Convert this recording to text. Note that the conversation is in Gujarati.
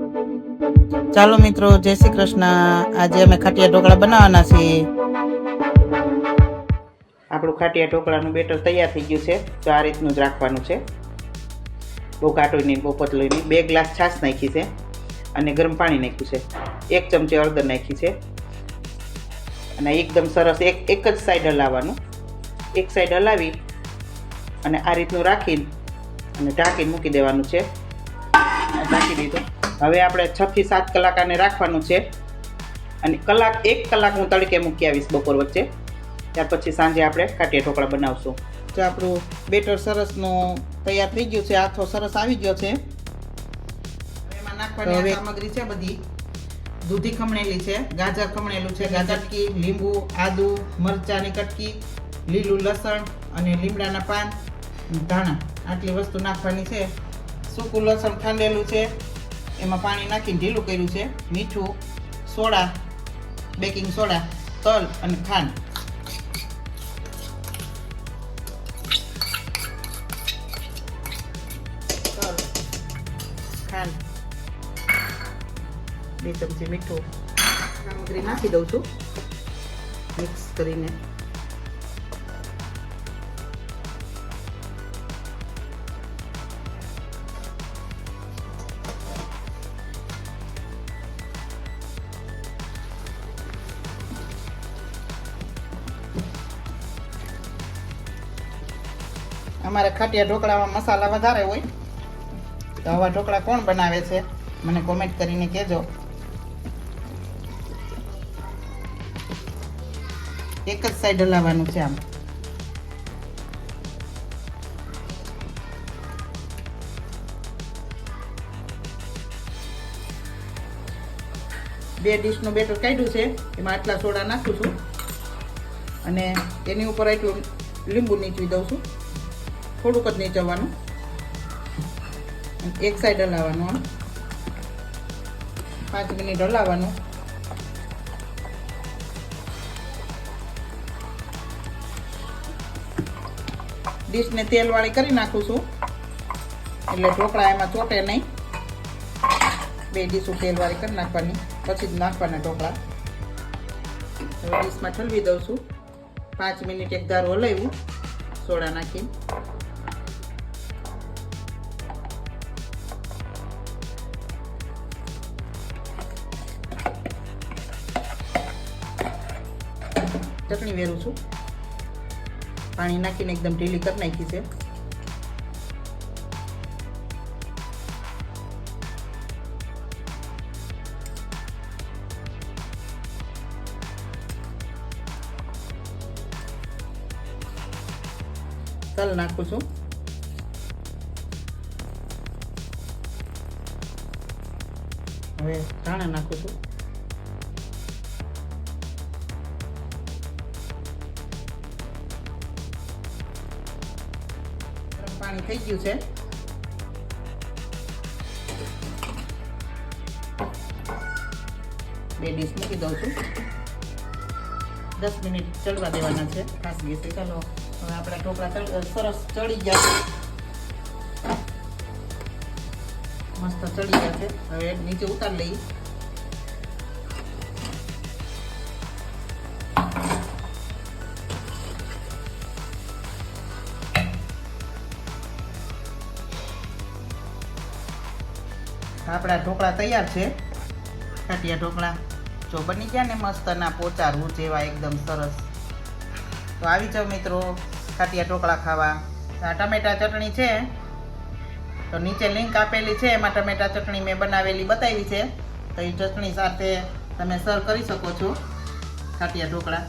ચાલો મિત્રો, જય શ્રી કૃષ્ણ। આજે અમે ખાટિયા ઢોકળા બનાવવાના છીએ। આપણું ખાટિયા ઢોકળાનું બેટર તૈયાર થઈ ગયું છે। તો આ રીતનું જ રાખવાનું છે, બહુ ઘાટું નહીં બહુ પતલું નહીં। 2 ગ્લાસ છાશ નાખી છે અને ગરમ પાણી નાખ્યું છે। 1 ચમચી હળદર નાખી છે અને એકદમ સરસ એક જ સાઈડ હલાવવાનું। એક સાઈડ હલાવી અને આ રીતનું રાખીને અને ઢાંકીને મૂકી દેવાનું છે। ઢાંકી દીધું। હવે આપણે 6 થી 7 કલાક આને રાખવાનું છે અને 1 કલાક હું તડકે મૂકી આવીશ બપોર વચ્ચે। ત્યાર પછી સાંજે આપણે ખાટિયા ઢોકળા બનાવશું। તો આપણું બેટર સરસનું તૈયાર થઈ ગયું છે। આથો સરસ આવી ગયો છે। એમાં નાખવાની સામગ્રી છે બધી। દૂધી ખમણેલી છે, ગાજર ખમણેલું છે, કટકી, લીંબુ, આદુ, મરચાંની કટકી, લીલું લસણ અને લીમડાના પાન, ધાણા, આટલી વસ્તુ નાખવાની છે। સૂકું લસણ ખાંડેલું છે, એમાં પાણી નાખીને ઢીલું કર્યું છે। મીઠું, સોડા, બેકિંગ સોડા, તલ અને ખાંડ। તલ, ખાંડ, 2 ચમચી મીઠું સામગ્રી નાખી દઉં છું મિક્સ કરીને। અમારે ખાટિયા ઢોકળામાં મસાલા વધારે હોય, તો આવા ઢોકળા કોણ બનાવે છે મને કોમેન્ટ કરીને કહેજો। એક જ સાઈડ હલાવવાનું છે આમ। બે ડીશનું બેટર કાઢ્યું છે, એમાં આટલા સોડા નાખું છું અને એની ઉપર આટલું લીંબુ નીચવી દઉં છું। થોડુંક જ નીચવવાનું, એક સાઈડ હલાવવાનું આમ 5 મિનિટ હલાવવાનું। ડીશને તેલવાળી કરી નાખું છું એટલે ઢોકળા એમાં ચોટે નહીં। 2 ડીશું તેલવાળી કરી નાખવાની, પછી જ નાખવાના ઢોકળા। હવે ડીશમાં ઠલવી દઉં છું। 5 મિનિટ એક ધારું હલાવ્યું સોડા નાખીને। ચટણી વેરું છું, પાણી નાખીને એકદમ ઢીલી કરી નાખી છે। તલ નાખું છું, હવે ધાણા નાખું છું। પાણી થઈ ગયું છે, 2 ડીશ મૂકી દઉં છું। 10 મિનિટ ચડવા દેવાના છે ખાસ ગેસે। ચાલો હવે આપણા ઢોકળા સરસ ચડી ગયા છે, મસ્ત ચડી ગયા છે। હવે નીચે ઉતારી લઈએ। આપણા ઢોકળા તૈયાર છે, ખાટિયા ઢોકળા જો બની ગયા ને મસ્તના પોચા રૂ જેવા એકદમ સરસ। તો આવી જાઓ મિત્રો ખાટિયા ઢોકળા ખાવા। આ ટમેટા ચટણી છે, તો નીચે લિંક આપેલી છે, એમાં ટમેટા ચટણી મેં બનાવેલી બતાવી છે। તો એ ચટણી સાથે તમે સર્વ કરી શકો છો ખાટિયા ઢોકળા।